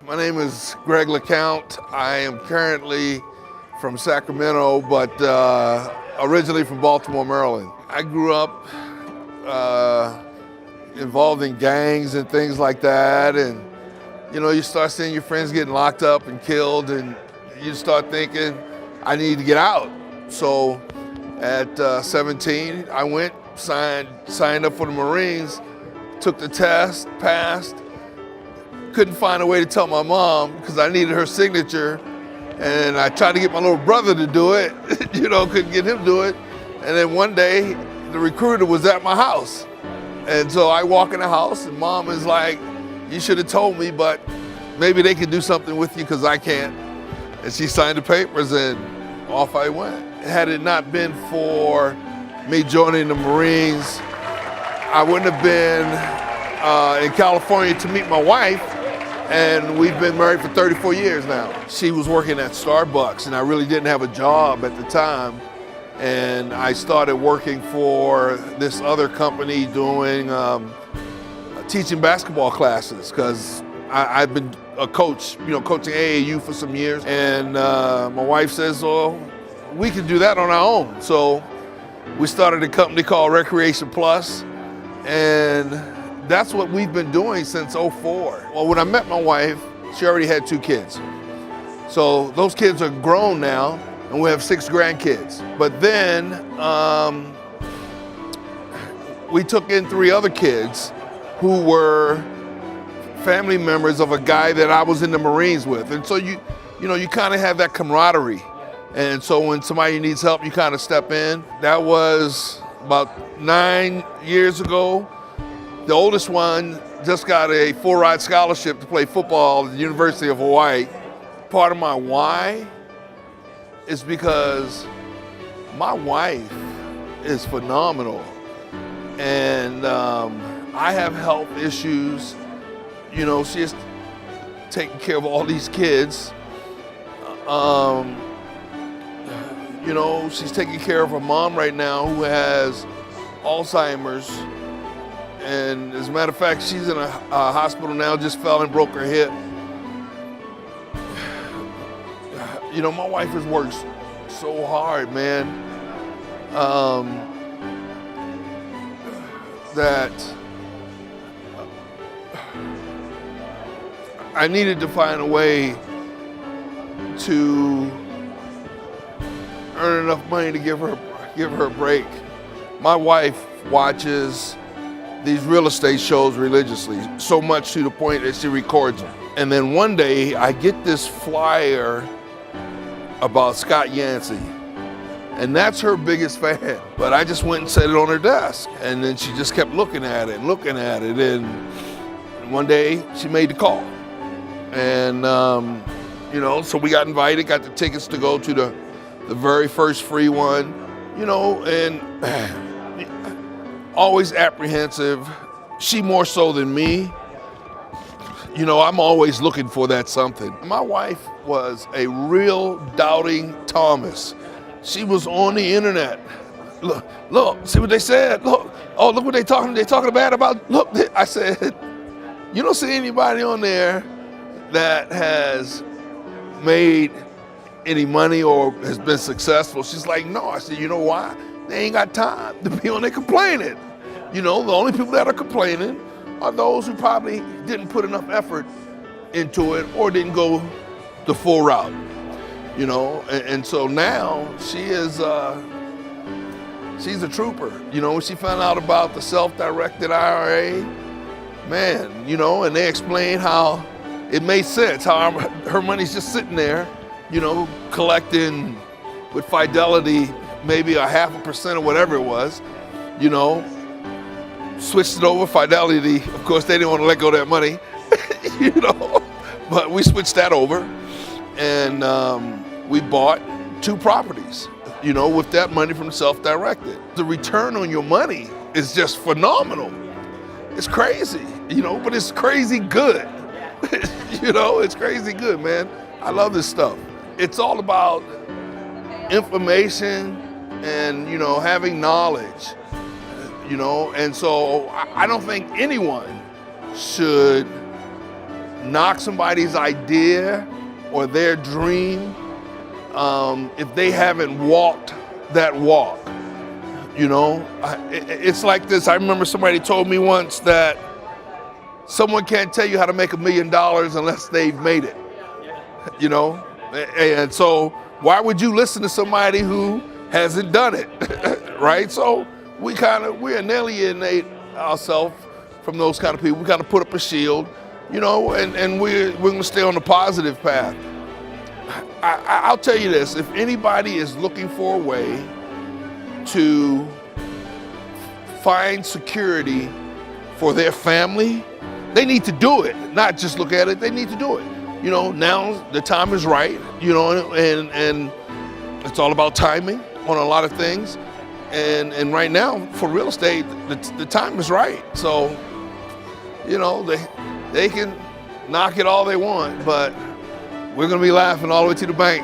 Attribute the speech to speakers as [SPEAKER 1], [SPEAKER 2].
[SPEAKER 1] My name is Greg Lecount. I am currently from Sacramento, but originally from Baltimore, Maryland. I grew up involved in gangs and things like that, and you start seeing your friends getting locked up and killed, and you start thinking, I need to get out. So at 17, I went, signed up for the Marines, took the test, passed. Couldn't find a way to tell my mom because I needed her signature, and I tried to get my little brother to do it, couldn't get him to do it. And then one day, the recruiter was at my house. And so I walk in the house and Mom is like, you should have told me, but maybe they could do something with you because I can't. And she signed the papers and off I went. Had it not been for me joining the Marines, I wouldn't have been in California to meet my wife. And we've been married for 34 years now. She was working at Starbucks and I really didn't have a job at the time. And I started working for this other company doing teaching basketball classes because I've been a coach, coaching AAU for some years. And my wife says, well, we can do that on our own. So we started a company called Recreation Plus, and that's what we've been doing since '04. Well, when I met my wife, she already had 2 kids. So those kids are grown now, and we have 6 grandkids. But then we took in 3 other kids who were family members of a guy that I was in the Marines with. And so you kind of have that camaraderie. And so when somebody needs help, you kind of step in. That was about 9 years ago. The oldest one just got a full-ride scholarship to play football at the University of Hawaii. Part of my why is because my wife is phenomenal. And I have health issues. She is taking care of all these kids. She's taking care of her mom right now who has Alzheimer's. And as a matter of fact, she's in a hospital now, just fell and broke her hip. My wife has worked so hard, man, that I needed to find a way to earn enough money to give her a break. My wife watches these real estate shows religiously, so much to the point that she records them. And then one day I get this flyer about Scott Yancey, and that's her biggest fan. But I just went and set it on her desk, and then she just kept looking at it, and one day she made the call. And so we got invited, got the tickets to go to the very first free one, and always apprehensive. She more so than me. I'm always looking for that something. My wife was a real doubting Thomas. She was on the internet. Look, see what they said. Look what they're talking bad about. Look, I said, you don't see anybody on there that has made any money or has been successful. She's like, no. I said, you know why? They ain't got time to be on there complaining. The only people that are complaining are those who probably didn't put enough effort into it or didn't go the full route, and so now she is, she's a trooper. When she found out about the self-directed IRA, man, and they explained how it made sense, how her money's just sitting there, collecting with Fidelity, maybe 0.5% or whatever it was, switched it over. Fidelity, of course, they didn't want to let go of that money, but we switched that over, and we bought 2 properties, with that money from self-directed. The return on your money is just phenomenal. It's crazy, but it's crazy good. It's crazy good, man. I love this stuff. It's all about information and, having knowledge, and so I don't think anyone should knock somebody's idea or their dream if they haven't walked that walk. You know, it's like this. I remember somebody told me once that someone can't tell you how to make $1 million unless they've made it. You know, and so why would you listen to somebody who hasn't done it, right? So we alienate ourselves from those kind of people. We kind of put up a shield, you know, and we're going to stay on the positive path. I'll tell you this: if anybody is looking for a way to find security for their family, they need to do it. Not just look at it; they need to do it. You know, now the time is right. You know, and it's all about timing on a lot of things. And right now, for real estate, the time is right. So, you know, they can knock it all they want, but we're gonna be laughing all the way to the bank.